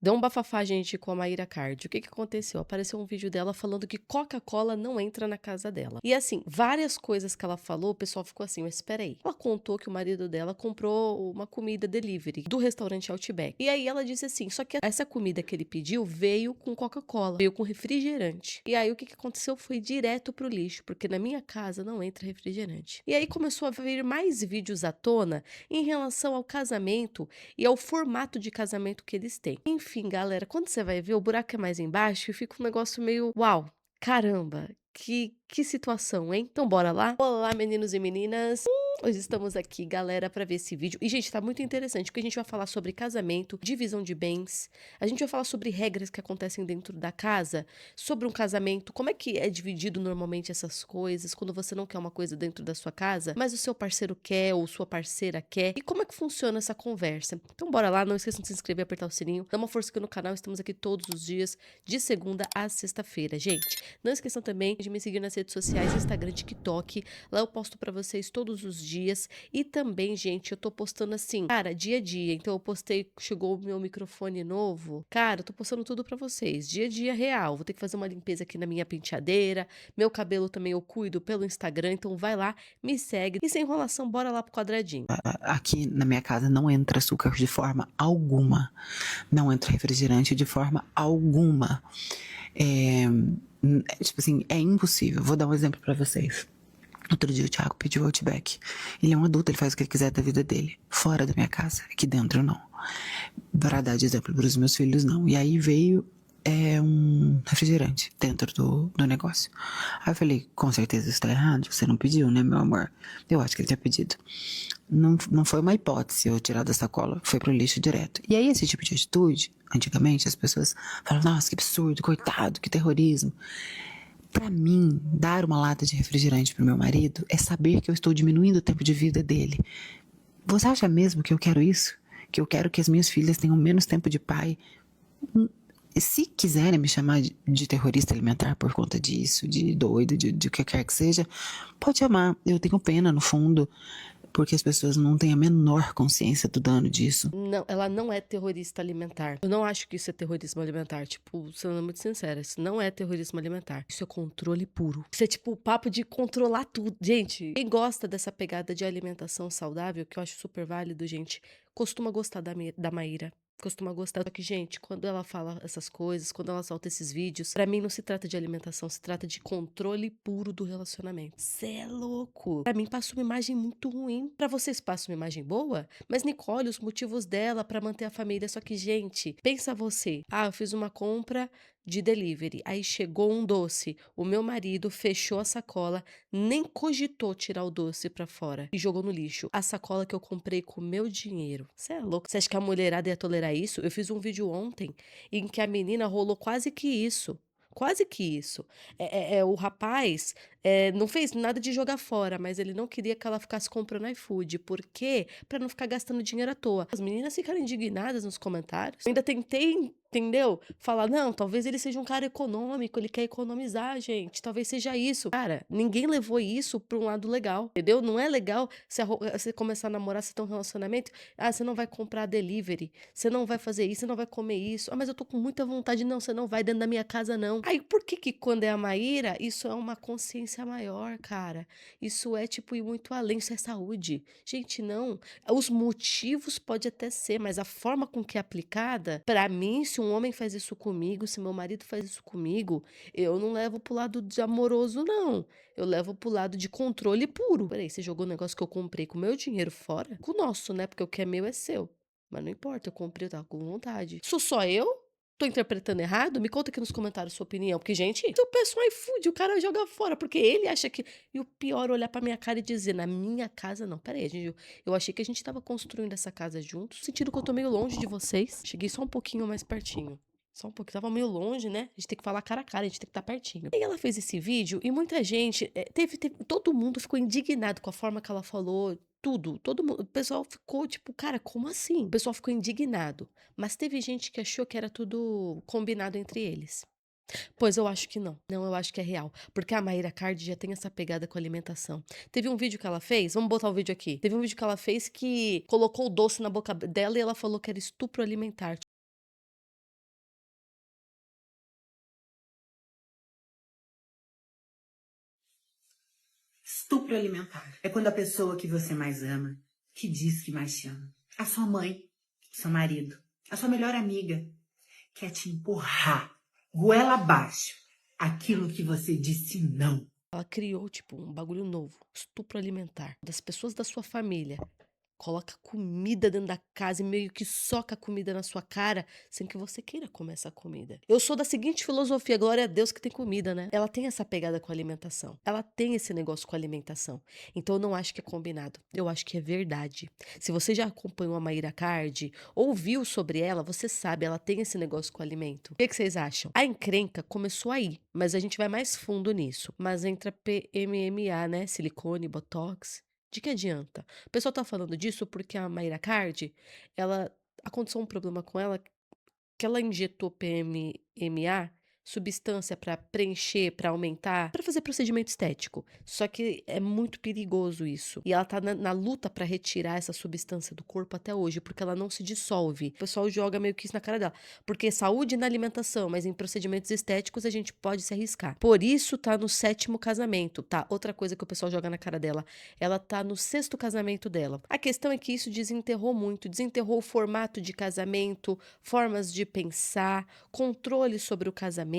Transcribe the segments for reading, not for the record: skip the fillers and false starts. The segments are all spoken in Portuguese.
Deu um bafafá, gente, com a Mayra Card. O que que aconteceu? Apareceu um vídeo dela falando que Coca-Cola não entra na casa dela. E assim, várias coisas que ela falou, o pessoal ficou assim, mas espera aí. Ela contou que o marido dela comprou uma comida delivery do restaurante Outback. E aí ela disse assim, só que essa comida que ele pediu veio com Coca-Cola, veio com refrigerante. E aí o que que aconteceu? Foi direto pro lixo, porque na minha casa não entra refrigerante. E aí começou a vir mais vídeos à tona em relação ao casamento e ao formato de casamento que eles têm. Enfim, galera, quando você vai ver, o buraco é mais embaixo e fica um negócio meio, uau, caramba, que situação, hein? Então bora lá? Olá, meninos e meninas. Hoje estamos aqui, galera, para ver esse vídeo. E, gente, tá muito interessante, porque a gente vai falar sobre casamento, divisão de bens, a gente vai falar sobre regras que acontecem dentro da casa, sobre um casamento, como é que é dividido normalmente essas coisas, quando você não quer uma coisa dentro da sua casa, mas o seu parceiro quer ou sua parceira quer, e como é que funciona essa conversa. Então bora lá, não esqueçam de se inscrever, apertar o sininho, dá uma força aqui no canal, estamos aqui todos os dias, de segunda a sexta-feira, gente. Não esqueçam também de me seguir nas redes sociais, Instagram, TikTok, lá eu posto pra vocês todos os dias. E também, gente, eu tô postando assim, cara, dia a dia. Então eu postei, chegou o meu microfone novo. Cara, eu tô postando tudo pra vocês, dia a dia real. Vou ter que fazer uma limpeza aqui na minha penteadeira. Meu cabelo também eu cuido pelo Instagram, então vai lá, me segue. E sem enrolação, bora lá pro quadradinho. Aqui na minha casa não entra açúcar de forma alguma. Não entra refrigerante de forma alguma. Tipo assim, é impossível. Vou dar um exemplo pra vocês. Outro dia o Thiago pediu Outback. Ele é um adulto, ele faz o que ele quiser da vida dele. Fora da minha casa, aqui dentro não. Para dar de exemplo para os meus filhos, não. E aí veio um refrigerante dentro do negócio. Aí eu falei, com certeza isso tá errado, você não pediu, né, meu amor? Eu acho que ele tinha pedido. Não foi uma hipótese eu tirar da sacola, foi pro lixo direto. E aí esse tipo de atitude, antigamente as pessoas falam, nossa, que absurdo, coitado, que terrorismo. Pra mim, dar uma lata de refrigerante pro meu marido é saber que eu estou diminuindo o tempo de vida dele. Você acha mesmo que eu quero isso? Que eu quero que as minhas filhas tenham menos tempo de pai? Se quiserem me chamar de terrorista alimentar por conta disso, de doido, de o que quer que seja, pode chamar. Eu tenho pena, no fundo, porque as pessoas não têm a menor consciência do dano disso. Não, ela não é terrorista alimentar. Eu não acho que isso é terrorismo alimentar. Tipo, sendo muito sincera, isso não é terrorismo alimentar. Isso é controle puro. Isso é tipo o papo de controlar tudo. Gente, quem gosta dessa pegada de alimentação saudável, que eu acho super válido, gente, costuma gostar da Maíra. Costuma gostar. Só que, gente, quando ela fala essas coisas, quando ela solta esses vídeos, pra mim não se trata de alimentação, se trata de controle puro do relacionamento. Cê é louco. Pra mim passa uma imagem muito ruim. Pra vocês passa uma imagem boa? Mas Nicole, os motivos dela pra manter a família. Só que, gente, pensa você. Ah, eu fiz uma compra de delivery. Aí chegou um doce. O meu marido fechou a sacola, nem cogitou tirar o doce pra fora e jogou no lixo. A sacola que eu comprei com o meu dinheiro. Você é louco? Você acha que a mulherada ia tolerar isso? Eu fiz um vídeo ontem em que a menina rolou quase que isso. Quase que isso. O rapaz não fez nada de jogar fora, mas ele não queria que ela ficasse comprando iFood. Por quê? Pra não ficar gastando dinheiro à toa. As meninas ficaram indignadas nos comentários. Eu ainda tentei, entendeu? Falar, não, talvez ele seja um cara econômico, ele quer economizar, gente. Talvez seja isso. Cara, ninguém levou isso pra um lado legal, entendeu? Não é legal você começar a namorar, você ter um relacionamento. Ah, você não vai comprar delivery, você não vai fazer isso, você não vai comer isso. Ah, mas eu tô com muita vontade. Não, você não vai dentro da minha casa, não. Aí, por que que quando é a Maíra, isso é uma consciência maior, cara? Isso é, tipo, ir muito além, isso é saúde. Gente, não. Os motivos pode até ser, mas a forma com que é aplicada, pra mim, se um homem faz isso comigo, se meu marido faz isso comigo, eu não levo pro lado de amoroso, não. Eu levo pro lado de controle puro. Peraí, você jogou um negócio que eu comprei com o meu dinheiro fora? Com o nosso, né? Porque o que é meu é seu. Mas não importa, eu comprei, eu tava com vontade. Sou só eu? Tô interpretando errado? Me conta aqui nos comentários sua opinião, porque, gente, se eu peço um iFood, o cara joga fora, porque ele acha que. E o pior, olhar pra minha cara e dizer, na minha casa não. Pera aí, gente, eu achei que a gente estava construindo essa casa juntos, sentindo que eu tô meio longe de vocês. Cheguei só um pouquinho mais pertinho. Só um pouquinho, tava meio longe, né? A gente tem que falar cara a cara, a gente tem que estar pertinho. E ela fez esse vídeo e muita gente, todo mundo ficou indignado com a forma que ela falou, tudo, todo mundo, o pessoal ficou tipo, cara, como assim? O pessoal ficou indignado, mas teve gente que achou que era tudo combinado entre eles. Pois eu acho que não. Não, eu acho que é real. Porque a Mayra Card já tem essa pegada com alimentação. Teve um vídeo que ela fez, vamos botar o vídeo aqui. Teve um vídeo que ela fez que colocou o doce na boca dela e ela falou que era estupro alimentar. Estupro alimentar é quando a pessoa que você mais ama, que diz que mais te ama, a sua mãe, seu marido, a sua melhor amiga, quer te empurrar, goela abaixo, aquilo que você disse não. Ela criou, tipo, um bagulho novo, estupro alimentar, das pessoas da sua família. Coloca comida dentro da casa e meio que soca a comida na sua cara sem que você queira comer essa comida. Eu sou da seguinte filosofia, glória a Deus que tem comida, né? Ela tem essa pegada com a alimentação. Ela tem esse negócio com a alimentação. Então eu não acho que é combinado. Eu acho que é verdade. Se você já acompanhou a Mayra Card, ouviu sobre ela, você sabe, ela tem esse negócio com o alimento. O que vocês acham? A encrenca começou aí, mas a gente vai mais fundo nisso. Mas entra PMMA, né? Silicone, botox. De que adianta? O pessoal tá falando disso porque a Mayra Card, ela aconteceu um problema com ela que ela injetou PMMA, substância para preencher, para aumentar, para fazer procedimento estético. Só que é muito perigoso isso. E ela tá na luta para retirar essa substância do corpo até hoje, porque ela não se dissolve. O pessoal joga meio que isso na cara dela. Porque saúde na alimentação, mas em procedimentos estéticos a gente pode se arriscar. Por isso tá no 7º casamento, tá? Outra coisa que o pessoal joga na cara dela. Ela tá no 6º casamento dela. A questão é que isso desenterrou muito, desenterrou o formato de casamento, formas de pensar, controle sobre o casamento,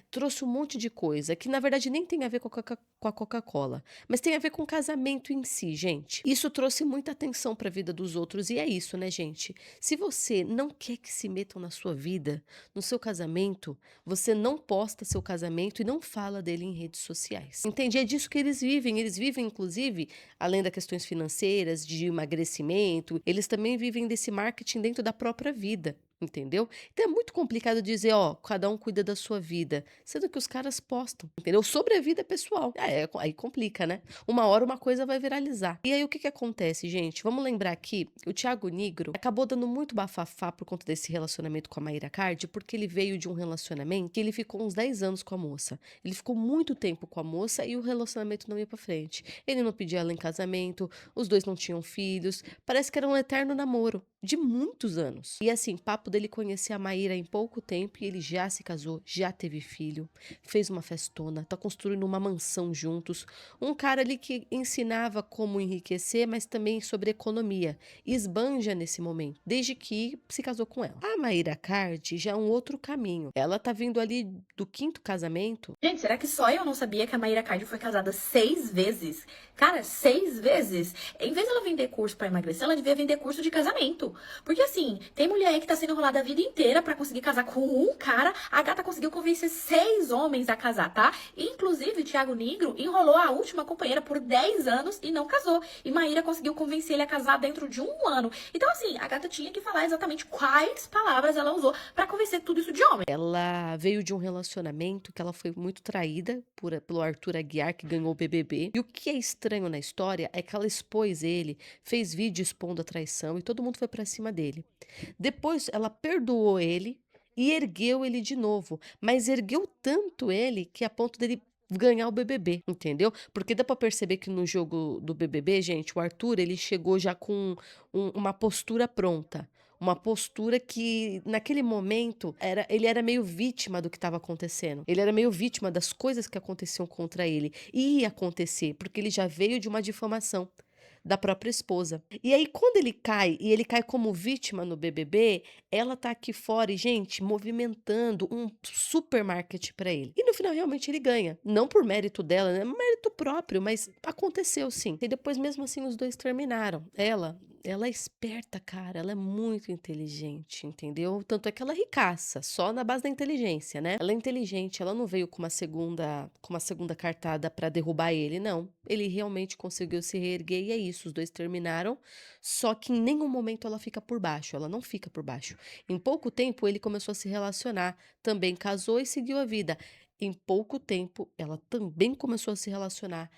trouxe um monte de coisa que na verdade nem tem a ver com a Coca-Cola, mas tem a ver com o casamento em si, gente. Isso trouxe muita atenção para a vida dos outros e é isso, né, gente? Se você não quer que se metam na sua vida, no seu casamento, você não posta seu casamento e não fala dele em redes sociais. Entende? É disso que eles vivem. Eles vivem, inclusive, além das questões financeiras, de emagrecimento, eles também vivem desse marketing dentro da própria vida. Entendeu? Então é muito complicado dizer, ó, cada um cuida da sua vida, sendo que os caras postam, entendeu? Sobre a vida pessoal. Aí complica, né? Uma hora uma coisa vai viralizar. E aí o que que acontece, gente? Vamos lembrar aqui, o Thiago Nigro acabou dando muito bafafá por conta desse relacionamento com a Mayra Card, porque ele veio de um relacionamento que ele ficou uns 10 anos com a moça. Ele ficou muito tempo com a moça e o relacionamento não ia pra frente. Ele não pedia ela em casamento, os dois não tinham filhos, parece que era um eterno namoro de muitos anos. E assim, papo dele conhecer a Maíra em pouco tempo e ele já se casou, já teve filho, fez uma festona, tá construindo uma mansão juntos. Um cara ali que ensinava como enriquecer, mas também sobre economia. Esbanja nesse momento, desde que se casou com ela. A Mayra Card já é um outro caminho. Ela tá vindo ali do 5º casamento. Gente, será que só eu não sabia que a Mayra Card foi casada 6 vezes? Cara, 6 vezes? Em vez dela vender curso pra emagrecer, ela devia vender curso de casamento. Porque assim, tem mulher aí que tá sendo enrolada a vida inteira pra conseguir casar com um cara. A gata conseguiu convencer 6 homens a casar, tá? Inclusive, o Thiago Nigro enrolou a última companheira por 10 anos e não casou. E Maíra conseguiu convencer ele a casar dentro de 1 ano. Então assim, a gata tinha que falar exatamente quais palavras ela usou pra convencer tudo isso de homem. Ela veio de um relacionamento que ela foi muito traída pelo Arthur Aguiar, que ganhou o BBB. E o que é estranho na história é que ela expôs ele, fez vídeo expondo a traição e todo mundo foi pra cima dele. Depois ela perdoou ele e ergueu ele de novo, mas ergueu tanto ele que a ponto dele ganhar o BBB, entendeu? Porque dá pra perceber que no jogo do BBB, gente, o Arthur, ele chegou já com uma postura pronta. Uma postura que, naquele momento, ele era meio vítima do que estava acontecendo. Ele era meio vítima das coisas que aconteciam contra ele. E ia acontecer, porque ele já veio de uma difamação da própria esposa. E aí, quando ele cai, e ele cai como vítima no BBB, ela tá aqui fora e, gente, movimentando um supermarket pra ele. E no final, realmente, ele ganha. Não por mérito dela, né? Mérito próprio, mas aconteceu sim. E depois, mesmo assim, os dois terminaram. Ela é esperta, cara. Ela é muito inteligente, entendeu? Tanto é que ela é ricaça, só na base da inteligência, né? Ela é inteligente, ela não veio com uma segunda cartada pra derrubar ele, não. Ele realmente conseguiu se reerguer e é isso. Os dois terminaram, só que em nenhum momento ela fica por baixo. Ela não fica por baixo. Em pouco tempo, ele começou a se relacionar, também casou e seguiu a vida. Em pouco tempo, ela também começou a se relacionar,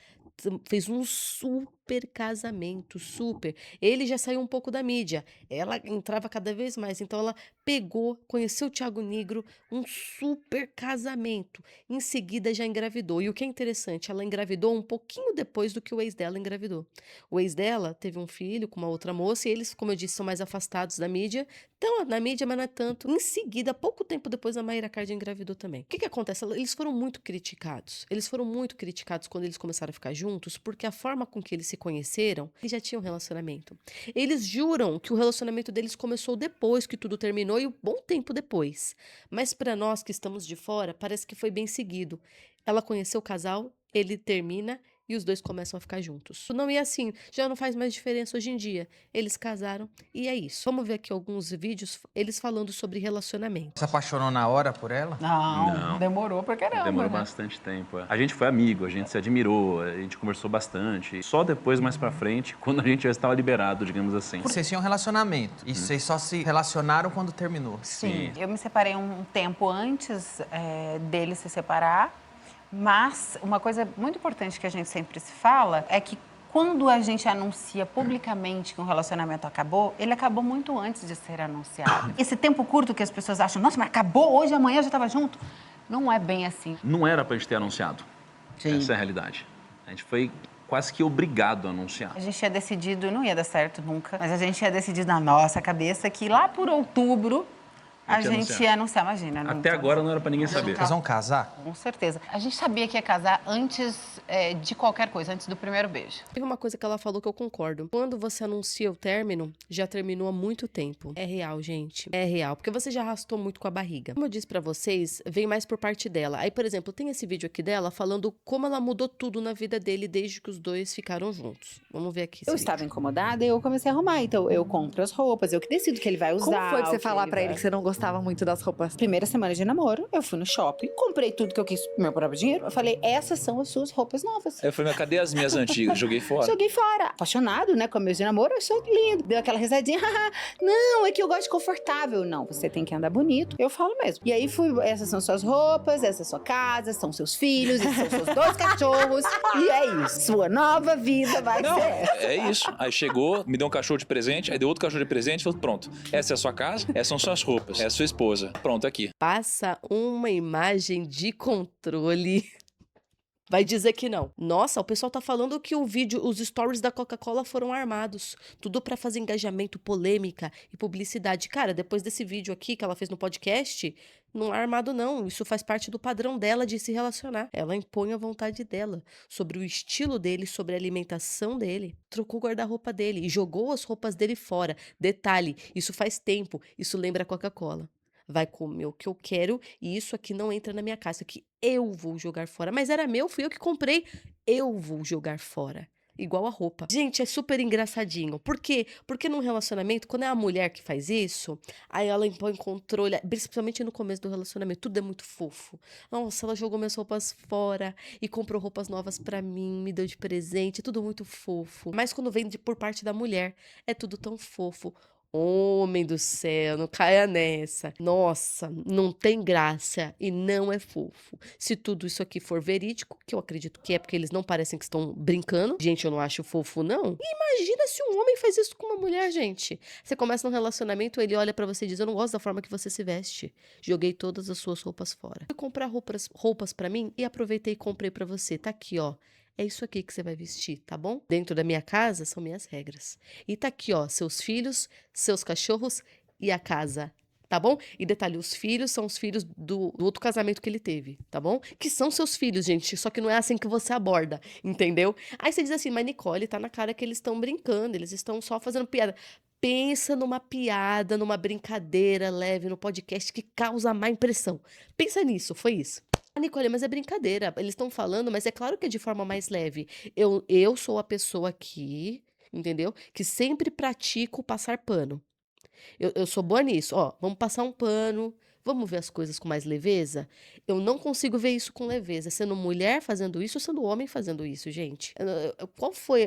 fez um super super casamento, super. Ele já saiu um pouco da mídia, ela entrava cada vez mais, então ela pegou, conheceu o Thiago Nigro, um super casamento. Em seguida já engravidou. E o que é interessante, ela engravidou um pouquinho depois do que o ex dela engravidou. O ex dela teve um filho com uma outra moça e eles, como eu disse, são mais afastados da mídia. Então, na mídia, mas não é tanto. Em seguida, pouco tempo depois, a Mayra Card engravidou também. O que que acontece? Eles foram muito criticados. Eles foram muito criticados quando eles começaram a ficar juntos, porque a forma com que eles se conheceram, eles já tinham um relacionamento. Eles juram que o relacionamento deles começou depois que tudo terminou e um bom tempo depois. Mas para nós que estamos de fora, parece que foi bem seguido. Ela conheceu o casal, ele termina e os dois começam a ficar juntos. Não, e assim, já não faz mais diferença hoje em dia. Eles casaram e é isso. Vamos ver aqui alguns vídeos, eles falando sobre relacionamento. Se apaixonou na hora por ela? Não. Demorou pra caramba. Demorou né? bastante tempo. A gente foi amigo, a gente se admirou, a gente conversou bastante. Só depois, mais pra frente, quando a gente já estava liberado, digamos assim. Vocês tinham um relacionamento e vocês só se relacionaram quando terminou. Sim, eu me separei um tempo antes dele se separar, mas uma coisa muito importante que a gente sempre se fala é que quando a gente anuncia publicamente que um relacionamento acabou, ele acabou muito antes de ser anunciado. Esse tempo curto que as pessoas acham, nossa, mas acabou hoje, amanhã já estava junto, não é bem assim. Não era pra gente ter anunciado. Sim. Essa é a realidade. A gente foi quase que obrigado a anunciar. A gente tinha decidido, não ia dar certo nunca, mas a gente tinha decidido na nossa cabeça que lá por outubro a gente ia anunciar, imagina. Até agora não era pra ninguém saber. Vocês vão casar? Com certeza. A gente sabia que ia casar antes de qualquer coisa, antes do primeiro beijo. Teve uma coisa que ela falou que eu concordo. Quando você anuncia o término, já terminou há muito tempo. É real, gente. É real. Porque você já arrastou muito com a barriga. Como eu disse pra vocês, vem mais por parte dela. Aí, por exemplo, tem esse vídeo aqui dela falando como ela mudou tudo na vida dele desde que os dois ficaram juntos. Vamos ver aqui. Eu estava incomodada e eu comecei a arrumar. Então, eu compro as roupas, eu que decido o que ele vai usar. Como foi pra você o que falar pra vai- ele que você não gostava muito das roupas? Primeira semana de namoro, eu fui no shopping, comprei tudo que eu quis com meu próprio dinheiro. Eu falei, essas são as suas roupas novas. Eu falei, mas cadê as minhas antigas? Joguei fora. Joguei fora. Apaixonado, né, com meus de namoro, eu achei lindo. Deu aquela risadinha, haha. Não, é que eu gosto de confortável. Não, você tem que andar bonito. Eu falo mesmo. E aí fui, essas são suas roupas, essa é sua casa, são seus filhos, esses são seus 2 cachorros. E é isso. Sua nova vida vai Não, ser. é isso. Aí chegou, me deu um cachorro de presente, aí deu outro cachorro de presente e falou, pronto, essa é a sua casa, essas são suas roupas, é a sua esposa. Pronto, aqui. Passa uma imagem de controle. Vai dizer que não. Nossa, o pessoal tá falando que o vídeo, os stories da Coca-Cola foram armados. Tudo pra fazer engajamento, polêmica e publicidade. Cara, depois desse vídeo aqui que ela fez no podcast, não é armado não. Isso faz parte do padrão dela de se relacionar. Ela impõe a vontade dela sobre o estilo dele, sobre a alimentação dele. Trocou o guarda-roupa dele e jogou as roupas dele fora. Detalhe, isso faz tempo. Isso lembra a Coca-Cola. Vai comer o que eu quero e isso aqui não entra na minha casa, que eu vou jogar fora. Mas era meu, fui eu que comprei, eu vou jogar fora. Igual a roupa. Gente, é super engraçadinho. Por quê? Porque num relacionamento, quando é a mulher que faz isso, aí ela impõe controle, principalmente no começo do relacionamento, tudo é muito fofo. Nossa, ela jogou minhas roupas fora e comprou roupas novas pra mim, me deu de presente, é tudo muito fofo. Mas quando vem por parte da mulher, é tudo tão fofo. Homem do céu, não caia nessa. Nossa, não tem graça e não é fofo. Se tudo isso aqui for verídico, que eu acredito que é porque eles não parecem que estão brincando. Gente, eu não acho fofo, não. E imagina se um homem faz isso com uma mulher, gente. Você começa num relacionamento, ele olha pra você e diz, eu não gosto da forma que você se veste. Joguei todas as suas roupas fora. Fui comprar roupas pra mim e aproveitei e comprei pra você. Tá aqui, ó. É isso aqui que você vai vestir, tá bom? Dentro da minha casa são minhas regras. E tá aqui, ó, seus filhos, seus cachorros e a casa, tá bom? E detalhe, os filhos são os filhos do outro casamento que ele teve, tá bom? Que são seus filhos, gente, só que não é assim que você aborda, entendeu? Aí você diz assim, mas Nicole, tá na cara que eles estão brincando, eles estão só fazendo piada. Pensa numa piada, numa brincadeira leve no podcast que causa má impressão. Pensa nisso, foi isso. Nicole, mas é brincadeira. Eles estão falando, mas é claro que é de forma mais leve. Eu sou a pessoa aqui, entendeu? Que sempre pratico passar pano. Eu sou boa nisso. Ó, vamos passar um pano, vamos ver as coisas com mais leveza? Eu não consigo ver isso com leveza. Sendo mulher fazendo isso ou sendo homem fazendo isso, gente?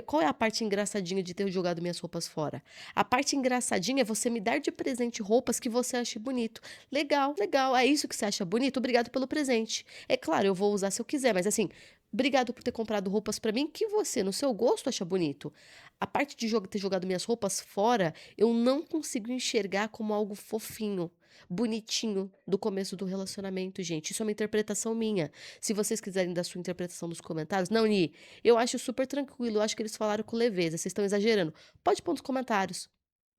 Qual é a parte engraçadinha de ter jogado minhas roupas fora? A parte engraçadinha é você me dar de presente roupas que você ache bonito. Legal, legal. É isso que você acha bonito? Obrigado pelo presente. É claro, eu vou usar se eu quiser, mas assim, Obrigado por ter comprado roupas pra mim que você, no seu gosto, acha bonito. A parte de ter jogado minhas roupas fora, eu não consigo enxergar como algo fofinho, bonitinho do começo do relacionamento, gente. Isso é uma interpretação minha. Se vocês quiserem dar sua interpretação nos comentários, não, Ni, eu acho super tranquilo, eu acho que eles falaram com leveza, vocês estão exagerando. Pode pôr nos comentários.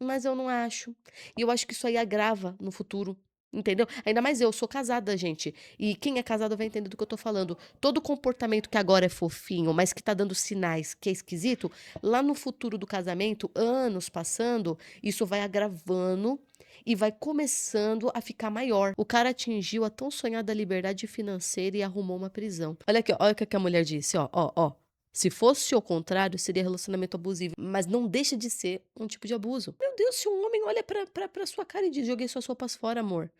Mas eu não acho. E eu acho que isso aí agrava no futuro. Entendeu? Ainda mais eu sou casada, gente. E quem é casado vai entender do que eu tô falando. Todo comportamento que agora é fofinho, mas que tá dando sinais que é esquisito, lá no futuro do casamento, anos passando, isso vai agravando e vai começando a ficar maior. O cara atingiu a tão sonhada liberdade financeira e arrumou uma prisão. Olha aqui, ó, olha o que a mulher disse, ó. Se fosse o contrário, seria relacionamento abusivo. Mas não deixa de ser um tipo de abuso. Meu Deus, se um homem olha pra sua cara e diz, joguei suas roupas fora, amor.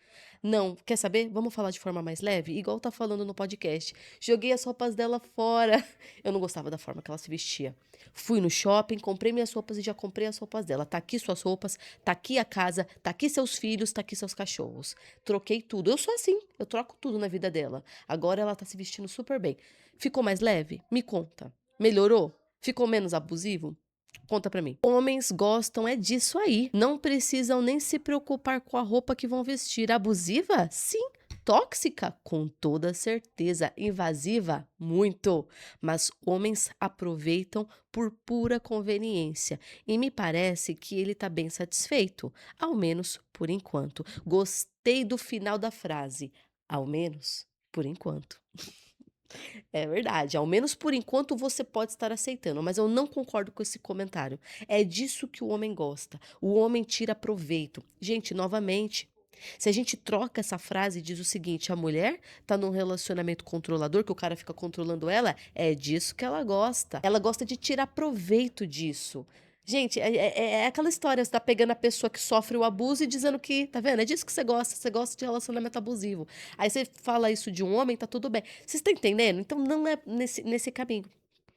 Não, quer saber? Vamos falar de forma mais leve? Igual tá falando no podcast. Joguei as roupas dela fora. Eu não gostava da forma que ela se vestia. Fui no shopping, comprei minhas roupas e já comprei as roupas dela. Tá aqui suas roupas, tá aqui a casa, tá aqui seus filhos, tá aqui seus cachorros. Troquei tudo. Eu sou assim, eu troco tudo na vida dela. Agora ela tá se vestindo super bem. Ficou mais leve? Me conta. Melhorou? Ficou menos abusivo? Conta pra mim. Homens gostam é disso aí. Não precisam nem se preocupar com a roupa que vão vestir. Abusiva? Sim. Tóxica? Com toda certeza. Invasiva? Muito. Mas homens aproveitam por pura conveniência. E me parece que ele tá bem satisfeito. Ao menos por enquanto. Gostei do final da frase. Ao menos por enquanto. É verdade, ao menos por enquanto você pode estar aceitando, mas eu não concordo com esse comentário. É disso que o homem gosta. O homem tira proveito. Gente, novamente, se a gente troca essa frase e diz o seguinte, a mulher tá num relacionamento controlador, que o cara fica controlando ela, é disso que ela gosta. Ela gosta de tirar proveito disso. Gente, é aquela história, você tá pegando a pessoa que sofre o abuso e dizendo que, tá vendo? É disso que você gosta de relacionamento abusivo. Aí você fala isso de um homem, tá tudo bem. Vocês estão entendendo? Então não é nesse caminho.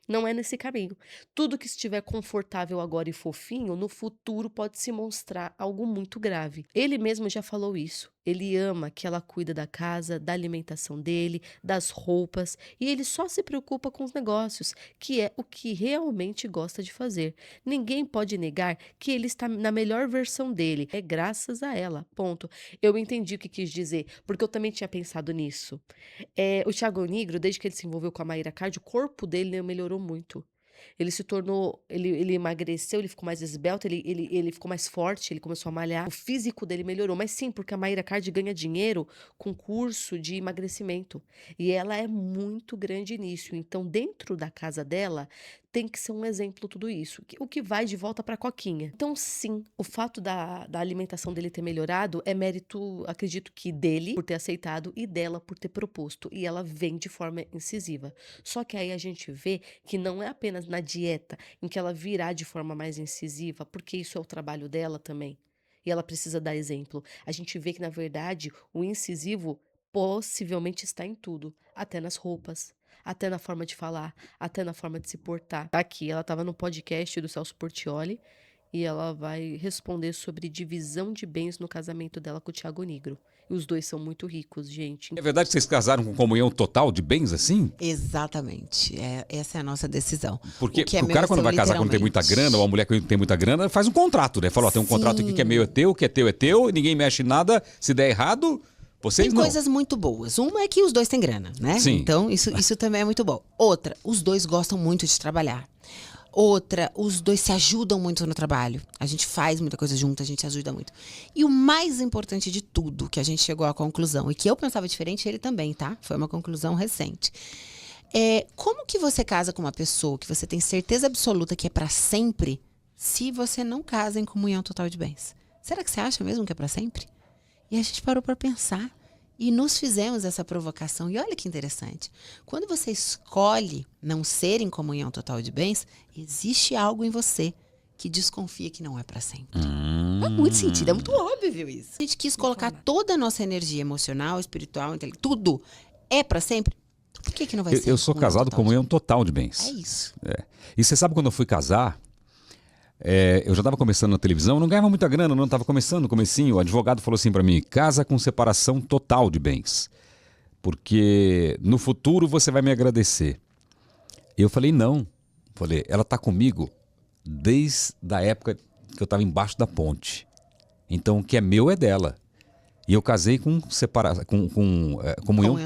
Não é nesse caminho. Tudo que estiver confortável agora e fofinho, no futuro pode se mostrar algo muito grave. Ele mesmo já falou isso. Ele ama que ela cuida da casa, da alimentação dele, das roupas, e ele só se preocupa com os negócios, que é o que realmente gosta de fazer. Ninguém pode negar que ele está na melhor versão dele. É graças a ela. Ponto. Eu entendi o que quis dizer, porque eu também tinha pensado nisso. O Thiago Nigro, desde que ele se envolveu com a Mayra Card, o corpo dele melhorou muito. Ele se tornou, ele emagreceu, ele ficou mais esbelto, ele ficou mais forte, ele começou a malhar. O físico dele melhorou, mas sim, porque a Mayra Card ganha dinheiro com curso de emagrecimento. E ela é muito grande nisso. Então, dentro da casa dela, tem que ser um exemplo tudo isso. O que vai de volta para Coquinha. Então, sim, o fato da alimentação dele ter melhorado é mérito, acredito que dele, por ter aceitado, e dela por ter proposto. E ela vem de forma incisiva. Só que aí a gente vê que não é apenas na dieta em que ela virá de forma mais incisiva, porque isso é o trabalho dela também. E ela precisa dar exemplo. A gente vê que, na verdade, o incisivo possivelmente está em tudo, até nas roupas, até na forma de falar, até na forma de se portar. Aqui, ela estava no podcast do Celso Portiolli e ela vai responder sobre divisão de bens no casamento dela com o Thiago Nigro. E os dois são muito ricos, gente. É verdade que vocês casaram com comunhão total de bens assim? Exatamente. Essa é a nossa decisão. Porque que é o cara, quando vai casar quando tem literalmente. muita grana, ou a mulher que tem muita grana, faz um contrato, né? Fala, ó, tem um contrato aqui que é meu, é teu, que é teu, ninguém mexe em nada, se der errado, vocês Tem não. coisas muito boas. Uma é que os dois têm grana, né? Sim. Então, isso também é muito bom. Outra, os dois gostam muito de trabalhar. Outra, os dois se ajudam muito no trabalho. A gente faz muita coisa junto, a gente se ajuda muito. E o mais importante de tudo, que a gente chegou à conclusão, e que eu pensava diferente, ele também, tá? Foi uma conclusão recente. Como que você casa com uma pessoa que você tem certeza absoluta que é pra sempre, se você não casa em comunhão total de bens? Será que você acha mesmo que é pra sempre? E a gente parou pra pensar. E nos fizemos essa provocação. E olha que interessante. Quando você escolhe não ser em comunhão total de bens, existe algo em você que desconfia que não é para sempre. Faz muito sentido, é muito óbvio isso. A gente quis colocar toda a nossa energia emocional, espiritual, intelectual, tudo é para sempre. Por que não vai ser? Eu sou casado com comunhão total de bens. É isso. E você sabe, quando eu fui casar, eu já estava começando na televisão, não ganhava muita grana, não estava começando no comecinho. O advogado falou assim para mim, casa com separação total de bens, porque no futuro você vai me agradecer. Eu falei, não. Falei, ela tá comigo desde a época que eu estava embaixo da ponte. Então, o que é meu é dela. E eu casei com comunhão Comunhão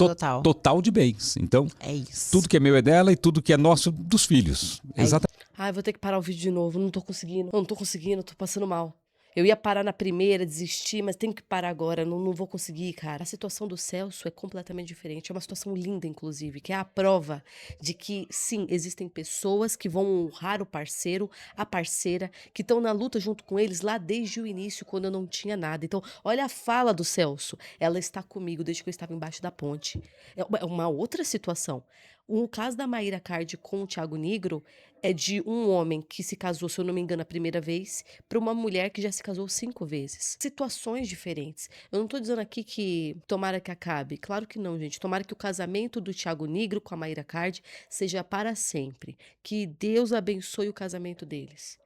total de bens. Então, É isso. tudo que é meu é dela e tudo que é nosso dos filhos. Exatamente. Ai, vou ter que parar o vídeo de novo. Não tô conseguindo. Não tô conseguindo, tô passando mal. Eu ia parar na primeira, desistir, mas tenho que parar agora. Não vou conseguir, cara. A situação do Celso é completamente diferente. É uma situação linda, inclusive, que é a prova de que, sim, existem pessoas que vão honrar o parceiro, a parceira, que estão na luta junto com eles lá desde o início, quando eu não tinha nada. Então, olha a fala do Celso. Ela está comigo desde que eu estava embaixo da ponte. É uma outra situação. O caso da Maíra Cardi com o Thiago Nigro é de um homem que se casou, se eu não me engano, a primeira vez, para uma mulher que já se casou 5 vezes. Situações diferentes. Eu não tô dizendo aqui que tomara que acabe. Claro que não, gente. Tomara que o casamento do Thiago Nigro com a Maíra Cardi seja para sempre. Que Deus abençoe o casamento deles.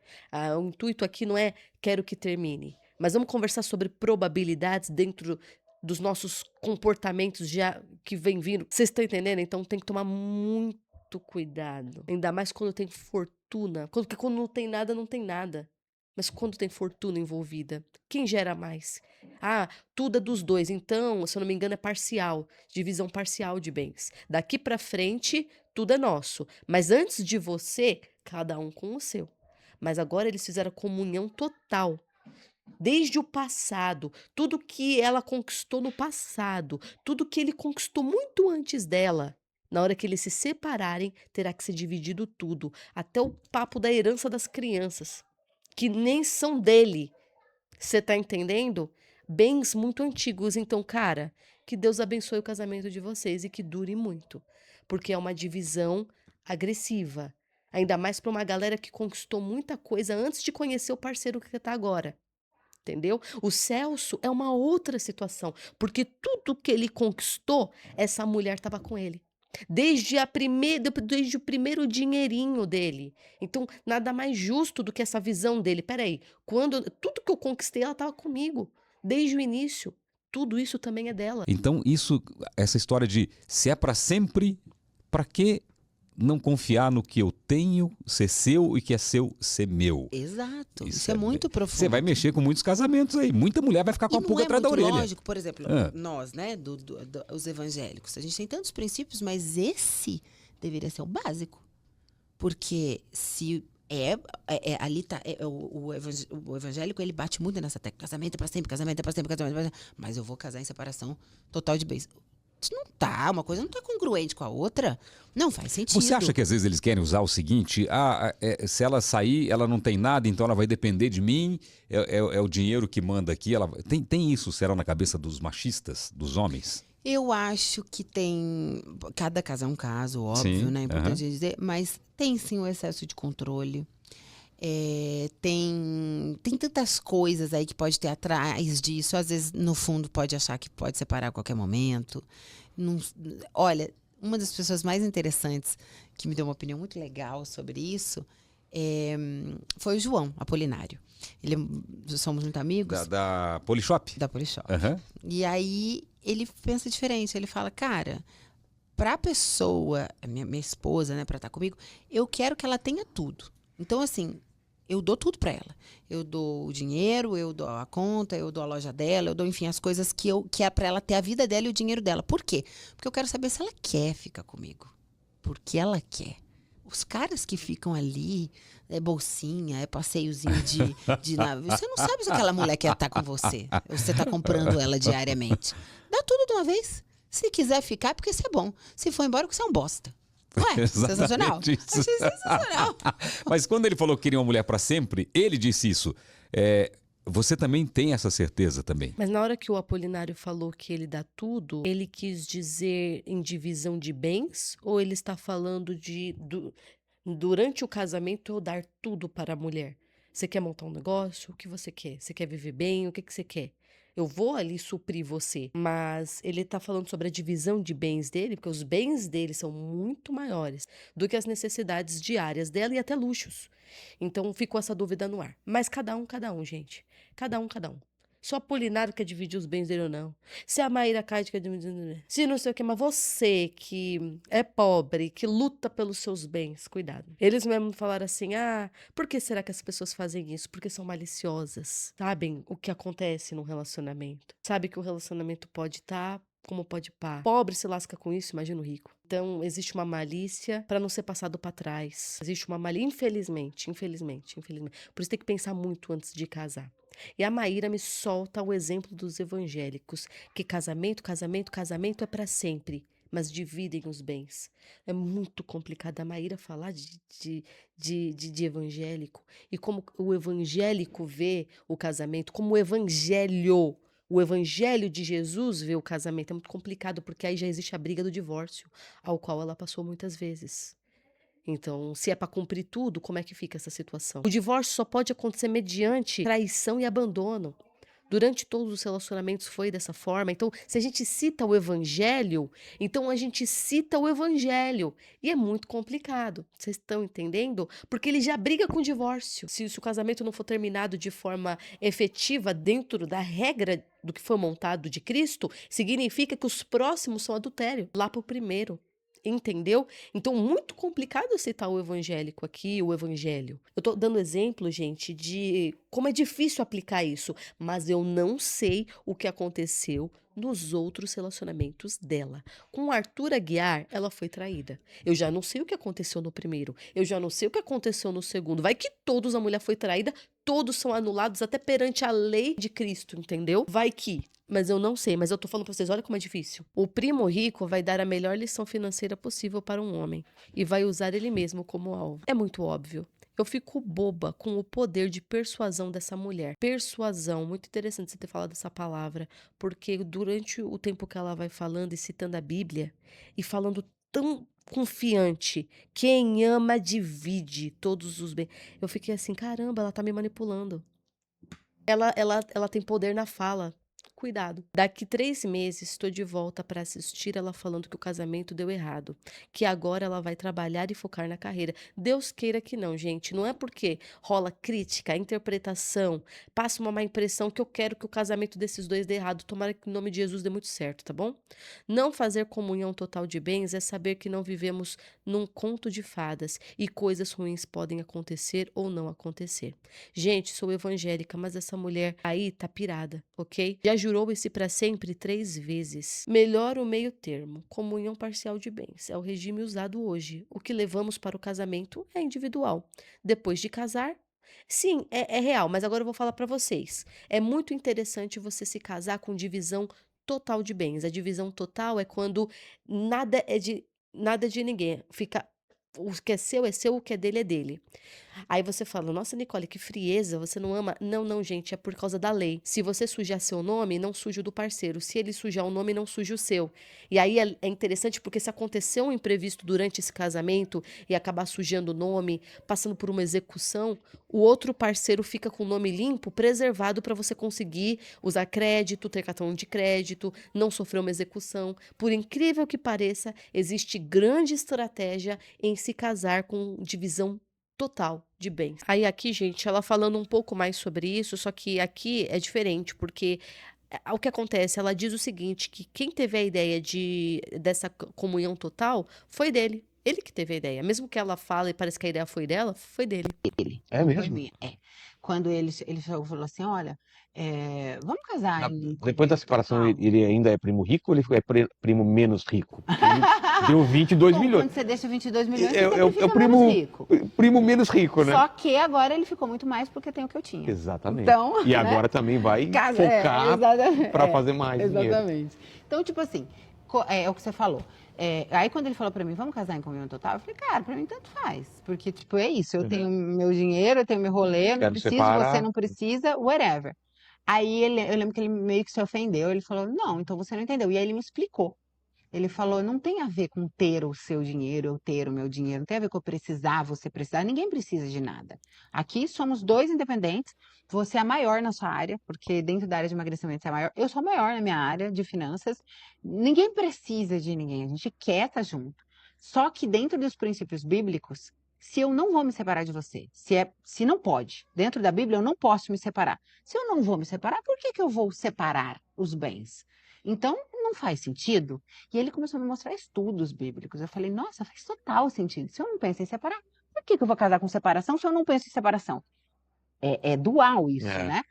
O intuito aqui não é quero que termine, mas vamos conversar sobre probabilidades dentro dos nossos comportamentos já que vem vindo. Vocês estão entendendo? Então tem que tomar muito cuidado. Ainda mais quando tem fortuna. Porque quando não tem nada, não tem nada. Mas quando tem fortuna envolvida, quem gera mais? Tudo é dos dois. Então, se eu não me engano, é parcial. Divisão parcial de bens. Daqui pra frente, tudo é nosso. Mas antes de você, cada um com o seu. Mas agora eles fizeram comunhão total. Desde o passado, tudo que ela conquistou no passado, tudo que ele conquistou muito antes dela. Na hora que eles se separarem, terá que ser dividido tudo, até o papo da herança das crianças, que nem são dele. Você tá entendendo? Bens muito antigos. Então, cara, que Deus abençoe o casamento de vocês e que dure muito, porque é uma divisão agressiva. Ainda mais para uma galera que conquistou muita coisa antes de conhecer o parceiro que tá agora. Entendeu? O Celso é uma outra situação, porque tudo que ele conquistou, essa mulher estava com ele. Desde o primeiro dinheirinho dele. Então, nada mais justo do que essa visão dele. Peraí, tudo que eu conquistei, ela estava comigo. Desde o início. Tudo isso também é dela. Então, essa história de se é para sempre, para que não confiar no que eu tenho ser seu e que é seu ser meu? Exato. Isso é muito profundo. Você vai mexer com muitos casamentos aí. Muita mulher vai ficar com a pulga atrás da orelha. Lógico, por exemplo, nós, né, os evangélicos, a gente tem tantos princípios, mas esse deveria ser o básico. Porque se ali tá, o evangélico, ele bate muito nessa tecla. Casamento é pra sempre, casamento é pra sempre, casamento é pra sempre. Mas eu vou casar em separação total de bens. Isso não tá, uma coisa não tá congruente com a outra. Não faz sentido. Você acha que às vezes eles querem usar o seguinte, se ela sair, ela não tem nada, então ela vai depender de mim, é o dinheiro que manda aqui. Tem isso, será, na cabeça dos machistas, dos homens? Eu acho que tem. Cada caso é um caso, óbvio, Sim, né? É importante dizer, mas tem sim o excesso de controle. Tem tantas coisas aí que pode ter atrás disso. Às vezes, no fundo, pode achar que pode separar a qualquer momento. Olha, uma das pessoas mais interessantes que me deu uma opinião muito legal sobre isso foi o João Apolinário. Somos muito amigos. Da Polishop? Da Polishop. Uhum. E aí ele pensa diferente. Ele fala, cara, pra pessoa, minha esposa, né, pra estar comigo, eu quero que ela tenha tudo. Então, assim, eu dou tudo pra ela. Eu dou o dinheiro, eu dou a conta, eu dou a loja dela, eu dou, enfim, as coisas que é pra ela ter a vida dela e o dinheiro dela. Por quê? Porque eu quero saber se ela quer ficar comigo. Porque ela quer. Os caras que ficam ali, é bolsinha, é passeiozinho de navio. Você não sabe se aquela mulher quer estar com você. Ou você tá comprando ela diariamente. Dá tudo de uma vez. Se quiser ficar, é porque você é bom. Se for embora, porque você é um bosta. Ué, sensacional. Isso. Achei sensacional. Mas quando ele falou que queria uma mulher para sempre, ele disse isso. Você também tem essa certeza também. Mas na hora que o Apolinário falou que ele dá tudo, ele quis dizer em divisão de bens? Ou ele está falando durante o casamento eu dar tudo para a mulher? Você quer montar um negócio? O que você quer? Você quer viver bem? O que você quer? Eu vou ali suprir você. Mas ele tá falando sobre a divisão de bens dele, porque os bens dele são muito maiores do que as necessidades diárias dela e até luxos. Então ficou essa dúvida no ar. Mas cada um, gente. Cada um. Se o Apolinário quer dividir os bens dele ou não. Se a Maíra Card quer dividir. Se não sei o que, mas você que é pobre, que luta pelos seus bens, cuidado. Eles mesmo falaram assim: ah, por que será que as pessoas fazem isso? Porque são maliciosas. Sabem o que acontece num relacionamento. Sabe que o relacionamento pode estar como pode pá. Pobre se lasca com isso, imagina o rico. Então, existe uma malícia para não ser passado para trás. Existe uma malícia, infelizmente. Por isso tem que pensar muito antes de casar. E a Maíra me solta o exemplo dos evangélicos, que casamento é para sempre, mas dividem os bens. É muito complicado a Maíra falar de evangélico e como o evangélico vê o casamento, como o evangelho de Jesus vê o casamento. É muito complicado, porque aí já existe a briga do divórcio, ao qual ela passou muitas vezes. Então, se é para cumprir tudo, como é que fica essa situação? O divórcio só pode acontecer mediante traição e abandono. Durante todos os relacionamentos foi dessa forma. Então, se a gente cita o evangelho, então a gente cita o evangelho. E é muito complicado. Vocês estão entendendo? Porque ele já briga com o divórcio. Se o casamento não for terminado de forma efetiva dentro da regra do que foi montado de Cristo, significa que os próximos são adultério, lá pro primeiro. Entendeu? Então, muito complicado citar o evangélico aqui, o evangelho. Eu tô dando exemplo, gente, de como é difícil aplicar isso, mas eu não sei o que aconteceu nos outros relacionamentos dela. Com Arthur Aguiar, ela foi traída. Eu já não sei o que aconteceu no primeiro, eu já não sei o que aconteceu no segundo. Vai que todos a mulher foi traída, todos são anulados até perante a lei de Cristo, entendeu? Vai que... Mas eu não sei, mas eu tô falando pra vocês, olha como é difícil. O primo rico vai dar a melhor lição financeira possível para um homem e vai usar ele mesmo como alvo. É muito óbvio. Eu fico boba com o poder de persuasão dessa mulher. Persuasão, muito interessante você ter falado essa palavra, porque durante o tempo que ela vai falando e citando a Bíblia e falando tão confiante, quem ama divide todos os bens. Eu fiquei assim, caramba, ela tá me manipulando. Ela tem poder na fala. Cuidado. Daqui 3 meses estou de volta para assistir ela falando que o casamento deu errado, que agora ela vai trabalhar e focar na carreira. Deus queira que não, gente. Não é porque rola crítica, interpretação, passa uma má impressão que eu quero que o casamento desses dois dê errado. Tomara que o nome de Jesus dê muito certo, tá bom? Não fazer comunhão total de bens é saber que não vivemos num conto de fadas e coisas ruins podem acontecer ou não acontecer. Gente, sou evangélica, mas essa mulher aí tá pirada, ok? Já jurou-se para sempre 3 vezes. Melhor o meio termo, comunhão parcial de bens. É o regime usado hoje. O que levamos para o casamento é individual. Depois de casar, sim, é real, mas agora eu vou falar para vocês. É muito interessante você se casar com divisão total de bens. A divisão total é quando nada é de ninguém. Fica o que é seu, o que é dele. Aí você fala, nossa, Nicole, que frieza, você não ama? Não, não, gente, é por causa da lei. Se você sujar seu nome, não suja o do parceiro. Se ele sujar o nome, não suja o seu. E aí é interessante porque se acontecer um imprevisto durante esse casamento e acabar sujando o nome, passando por uma execução, o outro parceiro fica com o nome limpo, preservado para você conseguir usar crédito, ter cartão de crédito, não sofrer uma execução. Por incrível que pareça, existe grande estratégia em se casar com divisão total de bens. Aí aqui, gente, ela falando um pouco mais sobre isso, só que aqui é diferente, porque o que acontece, ela diz o seguinte, que quem teve a ideia dessa comunhão total foi dele. Ele que teve a ideia. Mesmo que ela fale e parece que a ideia foi dela, foi dele. É Foi mesmo? minha. Quando ele falou assim, olha, vamos casar em Depois da separação, total? ele ainda é primo rico ou ele é primo menos rico? Porque ele deu 22 Bom, milhões. quando você deixa 22 milhões, É, você é o sempre fica primo, menos rico. primo menos rico, né? Só que agora ele ficou muito mais porque tem o que eu tinha. Exatamente. Então, E né? agora também vai Casa- focar exatamente, para fazer mais dinheiro. Exatamente. Então, tipo assim, é o que você falou. Aí quando ele falou pra mim, vamos casar em comunhão total, eu falei, cara, pra mim tanto faz. Porque, tipo, é isso, eu tenho meu dinheiro, eu tenho meu rolê, eu não Quero preciso, separar. você não precisa, whatever. Aí eu lembro que ele meio que se ofendeu, ele falou, não, então você não entendeu. E aí ele me explicou. Ele falou, não tem a ver com ter o seu dinheiro, eu ter o meu dinheiro, não tem a ver com eu precisar, você precisar, ninguém precisa de nada. Aqui somos 2 independentes, você é a maior na sua área, porque dentro da área de emagrecimento você é a maior, eu sou a maior na minha área de finanças, ninguém precisa de ninguém, a gente quer estar junto. Só que dentro dos princípios bíblicos, se eu não vou me separar de você, se não pode, dentro da Bíblia eu não posso me separar. Se eu não vou me separar, por que eu vou separar os bens? Então, não faz sentido. E ele começou a me mostrar estudos bíblicos. Eu falei, nossa, faz total sentido. Se eu não penso em separar, por que eu vou casar com separação se eu não penso em separação? É dual isso, né?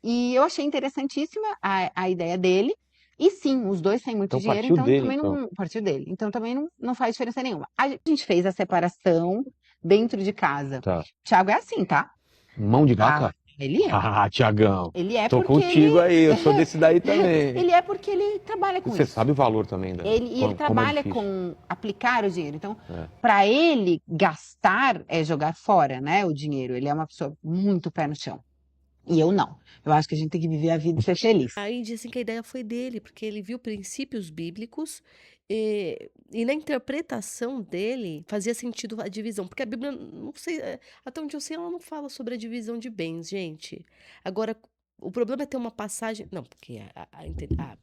E eu achei interessantíssima a ideia dele. E sim, os dois têm muito Então dinheiro, partiu então dele, também então. não partiu dele. Então também não faz diferença nenhuma. A gente fez a separação dentro de casa. Tá. Thiago é assim, tá? Mão de vaca? Ele é. Ah, Tiagão. Ele é Tô porque contigo ele... aí, eu sou desse daí também. Ele é porque ele trabalha com Você isso. sabe o valor também, né? Ele trabalha difícil. com aplicar o dinheiro. Então, É. para ele gastar é jogar fora, né? O dinheiro. Ele é uma pessoa muito pé no chão. E eu não. Eu acho que a gente tem que viver a vida e ser feliz. Aí dizem que a ideia foi dele, porque ele viu princípios bíblicos e na interpretação dele fazia sentido a divisão. Porque a Bíblia, não sei, até onde eu sei, ela não fala sobre a divisão de bens, gente. Agora, o problema é ter uma passagem. Não, porque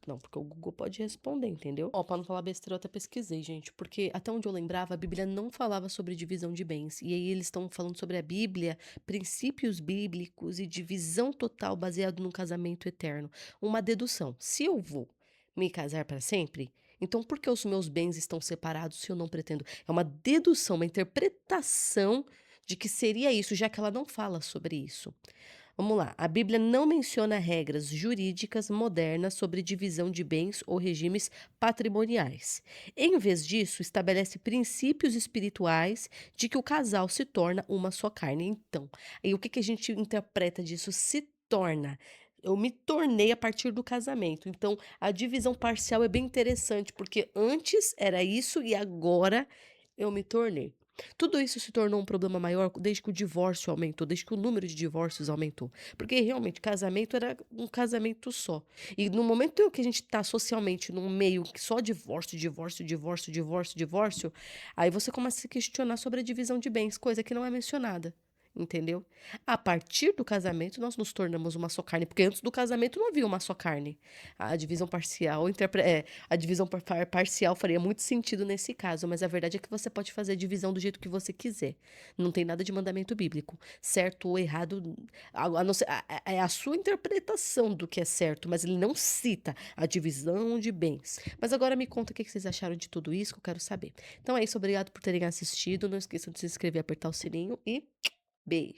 não, porque o Google pode responder, entendeu? Ó, pra não falar besteira, eu até pesquisei, gente. Porque até onde eu lembrava, a Bíblia não falava sobre divisão de bens. E aí eles estão falando sobre a Bíblia, princípios bíblicos e divisão total baseado no casamento eterno. Uma dedução. Se eu vou me casar para sempre, então por que os meus bens estão separados se eu não pretendo? É uma dedução, uma interpretação de que seria isso, já que ela não fala sobre isso. Vamos lá. A Bíblia não menciona regras jurídicas modernas sobre divisão de bens ou regimes patrimoniais. Em vez disso, estabelece princípios espirituais de que o casal se torna uma só carne. Então, aí o que a gente interpreta disso? Se torna. Eu me tornei a partir do casamento. Então, a divisão parcial é bem interessante, porque antes era isso e agora eu me tornei. Tudo isso se tornou um problema maior desde que o divórcio aumentou, desde que o número de divórcios aumentou. Porque realmente casamento era um casamento só. E no momento em que a gente está socialmente num meio que só divórcio, divórcio, divórcio, divórcio, divórcio, aí você começa a se questionar sobre a divisão de bens, coisa que não é mencionada. Entendeu? A partir do casamento, nós nos tornamos uma só carne, porque antes do casamento não havia uma só carne. A divisão parcial, a divisão parcial faria muito sentido nesse caso, mas a verdade é que você pode fazer a divisão do jeito que você quiser. Não tem nada de mandamento bíblico. Certo ou errado, é a sua interpretação do que é certo, mas ele não cita a divisão de bens. Mas agora me conta o que vocês acharam de tudo isso, que eu quero saber. Então é isso, obrigado por terem assistido. Não esqueçam de se inscrever, apertar o sininho e beijo.